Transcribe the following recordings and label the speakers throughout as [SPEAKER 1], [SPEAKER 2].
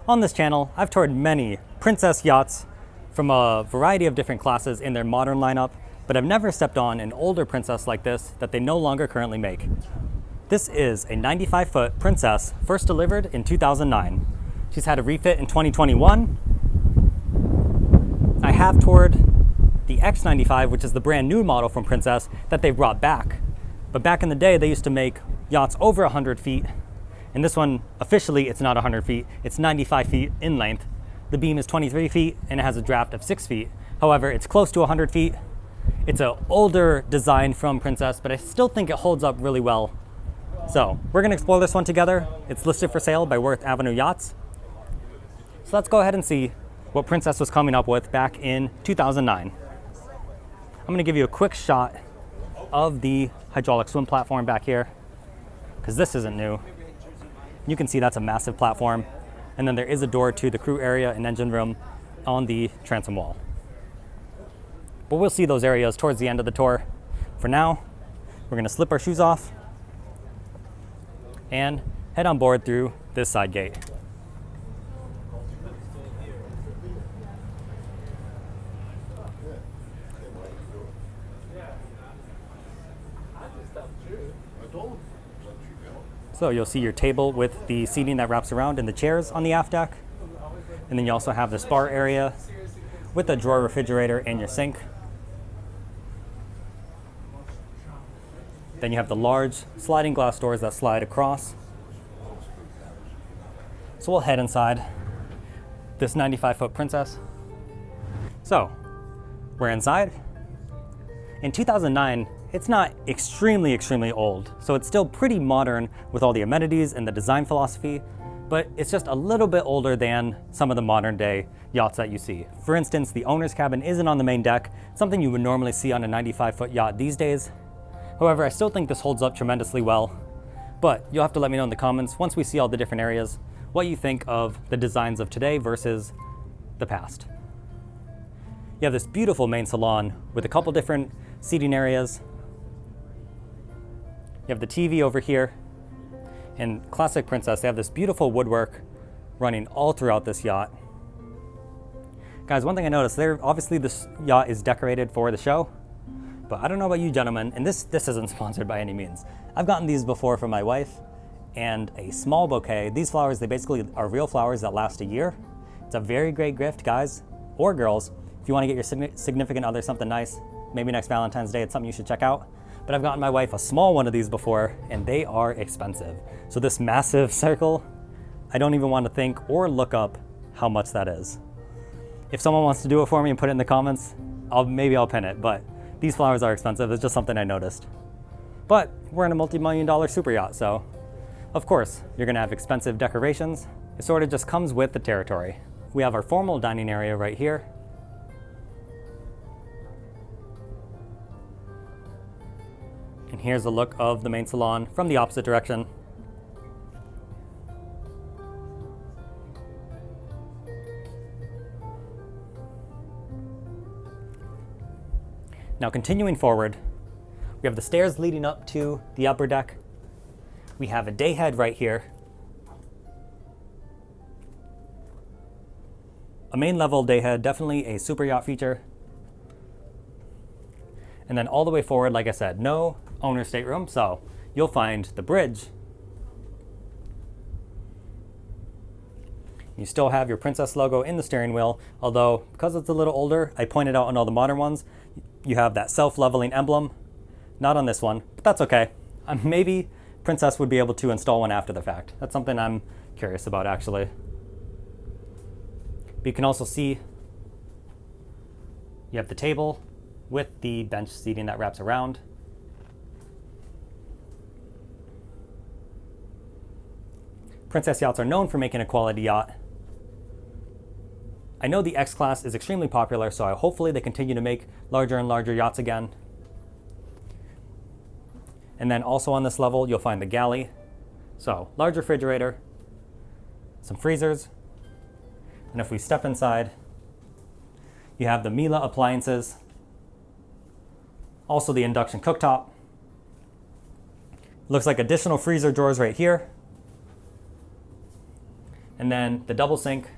[SPEAKER 1] On this channel, I've toured many Princess yachts from a variety of different classes in their modern lineup, but I've never stepped on an older Princess like this that they no longer currently make. This is a 95-foot Princess, first delivered in 2009. She's had a refit in 2021. I have toured the X95, which is the brand new model from Princess that they brought back. But back in the day, they used to make yachts over 100 feet. And this one, officially, it's not 100 feet, it's 95 feet in length. The beam is 23 feet and it has a draft of 6 feet. However, it's close to 100 feet. It's an older design from Princess, but I still think it holds up really well. So we're gonna explore this one together. It's listed for sale by Worth Avenue Yachts. So let's go ahead and see what Princess was coming up with back in 2009. I'm gonna give you a quick shot of the hydraulic swim platform back here, because this isn't new. You can see that's a massive platform. And then there is a door to the crew area and engine room on the transom wall. But we'll see those areas towards the end of the tour. For now, we're gonna slip our shoes off and head on board through this side gate. So you'll see your table with the seating that wraps around and the chairs on the aft deck. And then you also have this bar area with a drawer refrigerator and your sink. Then you have the large sliding glass doors that slide across. So we'll head inside this 95-foot Princess. So we're inside. In 2009, it's not extremely old, so it's still pretty modern with all the amenities and the design philosophy, but it's just a little bit older than some of the modern day yachts that you see. For instance, the owner's cabin isn't on the main deck, something you would normally see on a 95-foot yacht these days. However, I still think this holds up tremendously well, but you'll have to let me know in the comments once we see all the different areas, what you think of the designs of today versus the past. You have this beautiful main salon with a couple different seating areas. You have the TV over here. In classic Princess, they have this beautiful woodwork running all throughout this yacht. Guys, one thing I noticed, obviously this yacht is decorated for the show, but I don't know about you gentlemen, and this isn't sponsored by any means. I've gotten these before from my wife, and a small bouquet. These flowers, they basically are real flowers that last a year. It's a very great gift, guys or girls. If you want to get your significant other something nice, maybe next Valentine's Day, it's something you should check out. But I've gotten my wife a small one of these before, and they are expensive. So this massive circle, I don't even want to think or look up how much that is. If someone wants to do it for me and put it in the comments, maybe I'll pin it, but these flowers are expensive. It's just something I noticed. But we're in a multi-million-dollar super yacht, so of course, you're gonna have expensive decorations. It sort of just comes with the territory. We have our formal dining area right here. And here's a look of the main salon from the opposite direction. Now continuing forward, we have the stairs leading up to the upper deck. We have a day head right here. A main level day head, definitely a super yacht feature. And then all the way forward, like I said, no owner's stateroom, so you'll find the bridge. You still have your Princess logo in the steering wheel, although because it's a little older, I pointed out on all the modern ones, you have that self-leveling emblem. Not on this one, but that's okay. Maybe Princess would be able to install one after the fact. That's something I'm curious about, actually. But you can also see you have the table with the bench seating that wraps around. Princess yachts are known for making a quality yacht. I know the X-Class is extremely popular, so hopefully they continue to make larger and larger yachts again. And then also on this level, you'll find the galley. So, large refrigerator, some freezers, and if we step inside, you have the Miele appliances, also the induction cooktop. Looks like additional freezer drawers right here. and then the double sink,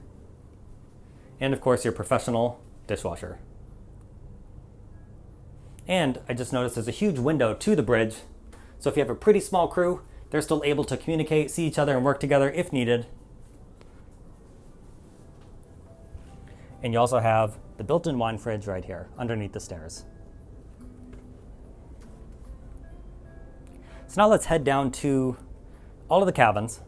[SPEAKER 1] and of course your professional dishwasher. And I just noticed there's a huge window to the bridge, so if you have a pretty small crew, they're still able to communicate, see each other, and work together if needed. And you also have the built-in wine fridge right here underneath the stairs. So now let's head down to all of the cabins.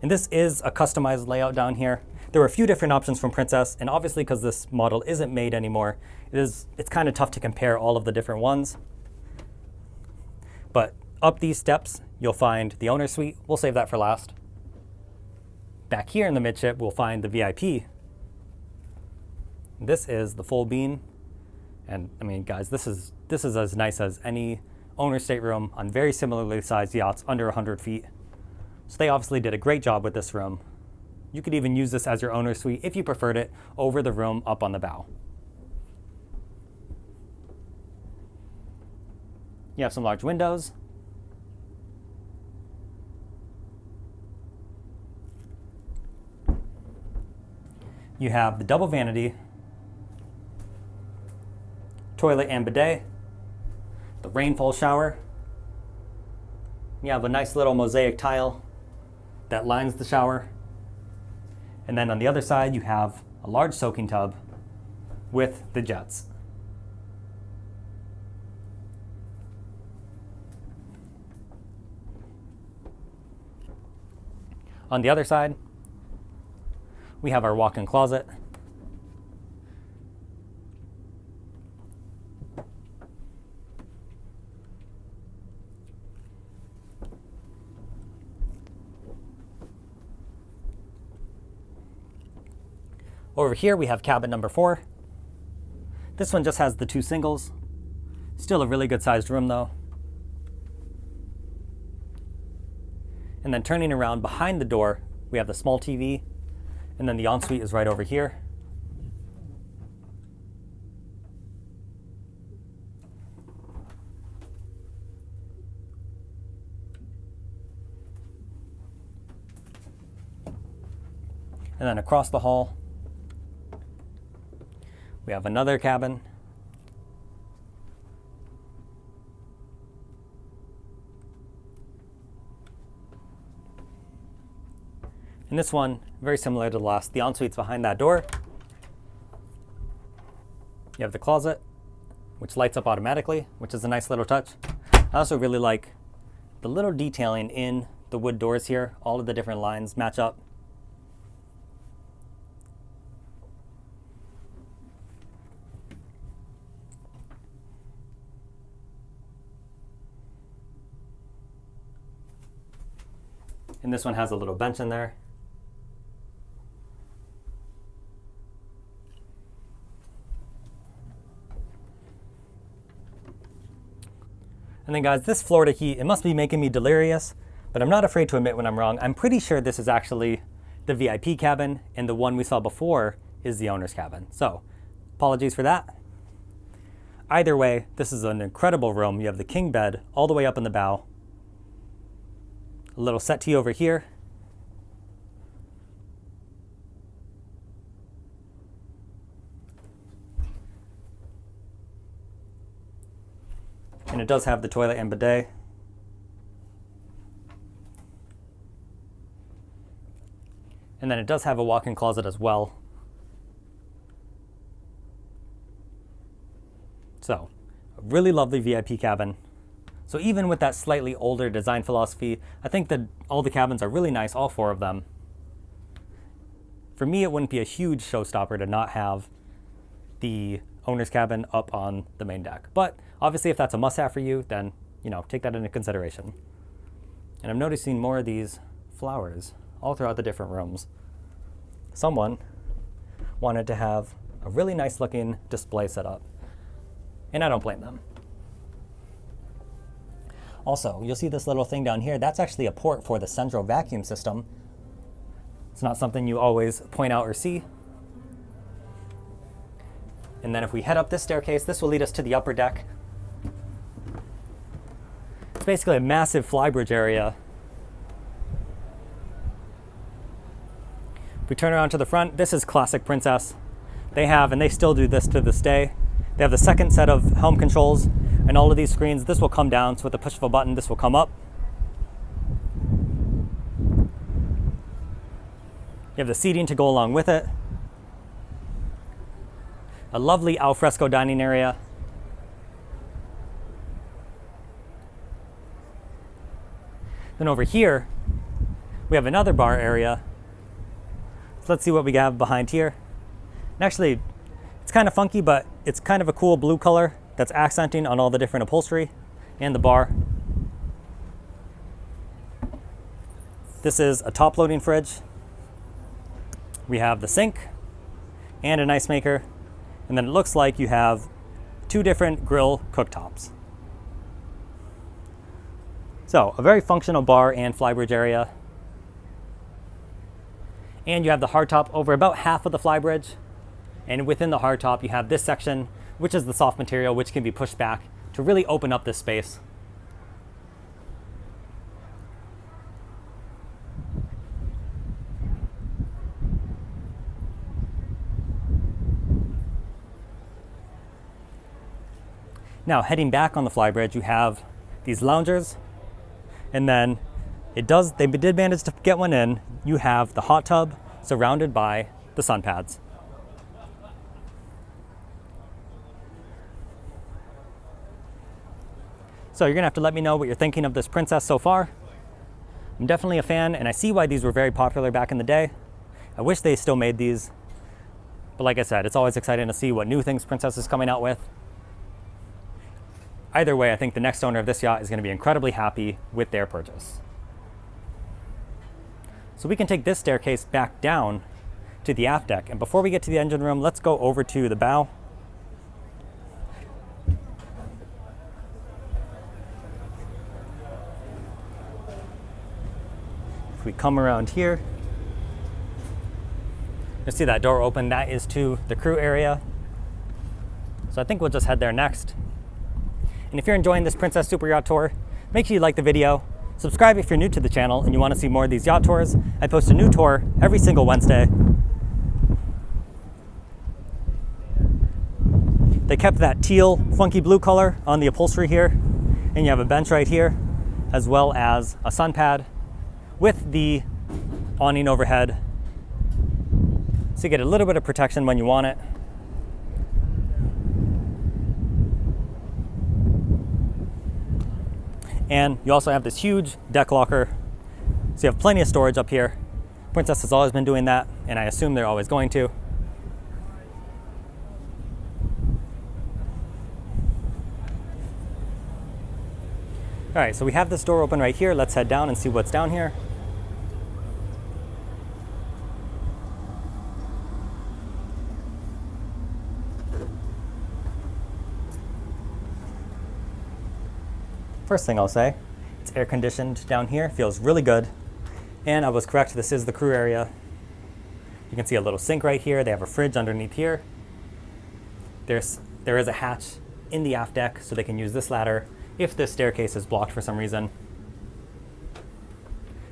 [SPEAKER 1] And this is a customized layout down here. There were a few different options from Princess, and obviously because this model isn't made anymore, it's kind of tough to compare all of the different ones. But up these steps, you'll find the owner's suite. We'll save that for last. Back here in the midship, we'll find the VIP. This is the full bean. And I mean, guys, this is as nice as any owner's stateroom on very similarly sized yachts under 100 feet. So they obviously did a great job with this room. You could even use this as your owner's suite if you preferred it over the room up on the bow. You have some large windows. You have the double vanity, toilet and bidet, the rainfall shower. You have a nice little mosaic tile that lines the shower. And then on the other side, you have a large soaking tub with the jets. On the other side, we have our walk-in closet. Over here we have cabin number 4. This one just has the 2 singles. Still a really good sized room though. And then turning around behind the door, we have the small TV, and then the ensuite is right over here. And then across the hall, we have another cabin. And this one, very similar to the last. The ensuite's behind that door. You have the closet, which lights up automatically, which is a nice little touch. I also really like the little detailing in the wood doors here. All of the different lines match up. And this one has a little bench in there. And then guys, this Florida heat, it must be making me delirious, but I'm not afraid to admit when I'm wrong. I'm pretty sure this is actually the VIP cabin, and the one we saw before is the owner's cabin. So apologies for that. Either way, this is an incredible room. You have the king bed all the way up in the bow. A little settee over here. And it does have the toilet and bidet. And then it does have a walk-in closet as well. So, a really lovely VIP cabin. So even with that slightly older design philosophy, I think that all the cabins are really nice, all 4 of them. For me, it wouldn't be a huge showstopper to not have the owner's cabin up on the main deck. But obviously if that's a must-have for you, then, take that into consideration. And I'm noticing more of these flowers all throughout the different rooms. Someone wanted to have a really nice looking display set up, and I don't blame them. Also, you'll see this little thing down here. That's actually a port for the central vacuum system. It's not something you always point out or see. And then if we head up this staircase, this will lead us to the upper deck. It's basically a massive flybridge area. If we turn around to the front, this is classic Princess. They have, and they still do this to this day, they have the second set of helm controls and all of these screens. This will come down, so with the push of a button, this will come up. You have the seating to go along with it. A lovely al fresco dining area. Then over here, we have another bar area. So let's see what we have behind here. And actually, it's kind of funky, but it's kind of a cool blue color that's accenting on all the different upholstery and the bar. This is a top loading fridge. We have the sink and an ice maker. And then it looks like you have 2 different grill cooktops. So a very functional bar and flybridge area. And you have the hardtop over about half of the flybridge. And within the hardtop, you have this section, which is the soft material, which can be pushed back to really open up this space. Now, heading back on the flybridge, you have these loungers, and then they did manage to get one in. You have the hot tub surrounded by the sun pads. So you're gonna have to let me know what you're thinking of this Princess so far. I'm definitely a fan, and I see why these were very popular back in the day. I wish they still made these, but like I said, it's always exciting to see what new things Princess is coming out with. Either way, I think the next owner of this yacht is going to be incredibly happy with their purchase. So we can take this staircase back down to the aft deck. And before we get to the engine room, let's go over to the bow. If we come around here, you'll see that door open. That is to the crew area. So I think we'll just head there next. And if you're enjoying this Princess Superyacht tour, make sure you like the video, subscribe if you're new to the channel and you want to see more of these yacht tours. I post a new tour every single Wednesday. They kept that teal, funky blue color on the upholstery here, and you have a bench right here, as well as a sun pad with the awning overhead. So you get a little bit of protection when you want it. And you also have this huge deck locker, so you have plenty of storage up here. Princess has always been doing that, and I assume they're always going to. All right, so we have this door open right here. Let's head down and see what's down here. First thing I'll say, it's air conditioned down here, feels really good. And I was correct, this is the crew area. You can see a little sink right here. They have a fridge underneath here. There is a hatch in the aft deck, so they can use this ladder if this staircase is blocked for some reason.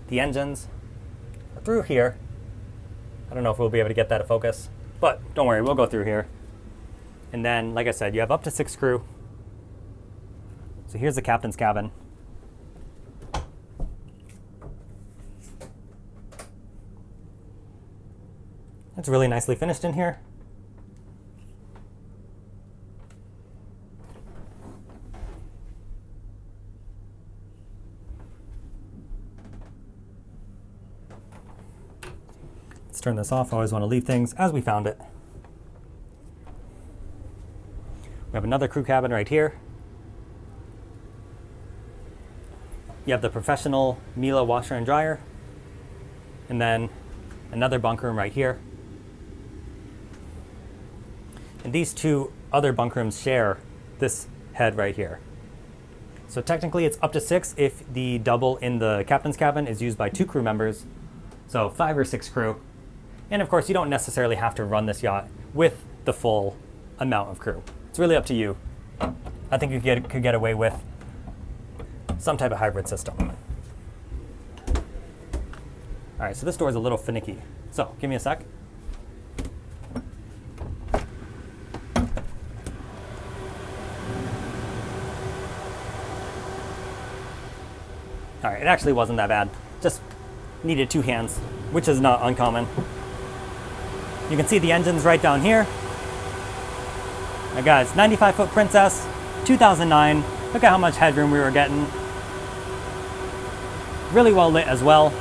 [SPEAKER 1] The engines are through here. I don't know if we'll be able to get that to focus, but don't worry, we'll go through here. And then, like I said, you have up to 6 crew. So here's the captain's cabin. It's really nicely finished in here. Let's turn this off. I always want to leave things as we found it. We have another crew cabin right here. You have the professional Miele washer and dryer, and then another bunk room right here. And these 2 other bunk rooms share this head right here. So technically it's up to 6 if the double in the captain's cabin is used by 2 crew members. So 5 or 6 crew. And of course you don't necessarily have to run this yacht with the full amount of crew. It's really up to you. I think you could get away with some type of hybrid system. All right, so this door is a little finicky. So give me a sec. All right, it actually wasn't that bad. Just needed 2 hands, which is not uncommon. You can see the engines right down here. Now guys, 95-foot Princess, 2009. Look at how much headroom we were getting. Really well lit as well.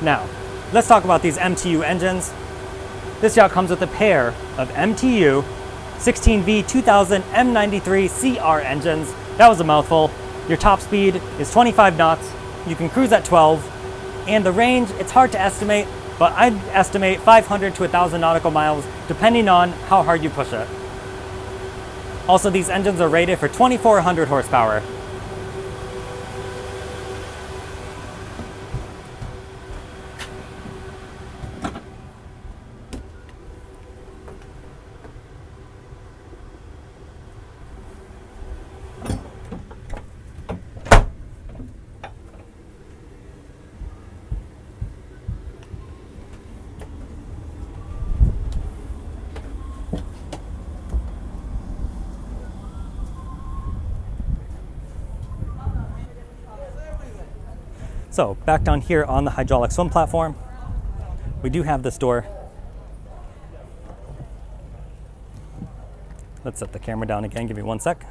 [SPEAKER 1] Now, let's talk about these MTU engines. This yacht comes with a pair of MTU 16V 2000 M93 CR engines. That was a mouthful. Your top speed is 25 knots. You can cruise at 12. And the range, it's hard to estimate, but I'd estimate 500 to 1,000 nautical miles, depending on how hard you push it. Also, these engines are rated for 2,400 horsepower. So back down here on the hydraulic swim platform, we do have this door. Let's set the camera down again, give me 1 sec.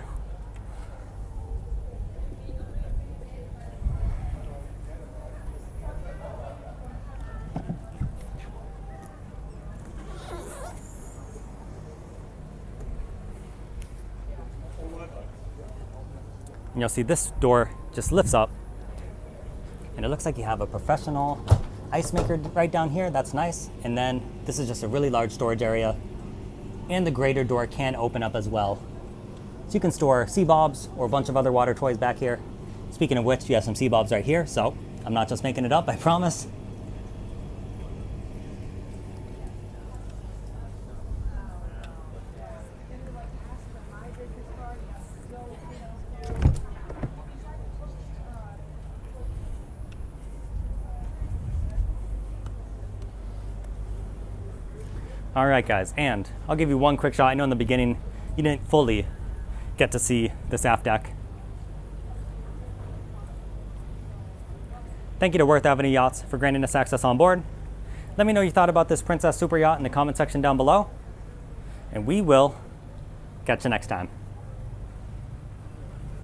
[SPEAKER 1] And you'll see this door just lifts up. And it looks like you have a professional ice maker right down here. That's nice. And then this is just a really large storage area. And the greater door can open up as well. So you can store sea bobs or a bunch of other water toys back here. Speaking of which, you have some sea bobs right here. So I'm not just making it up, I promise. All right, guys, and I'll give you one quick shot. I know in the beginning you didn't fully get to see this aft deck. Thank you to Worth Avenue Yachts for granting us access on board. Let me know what you thought about this Princess Super Yacht in the comment section down below, and we will catch you next time.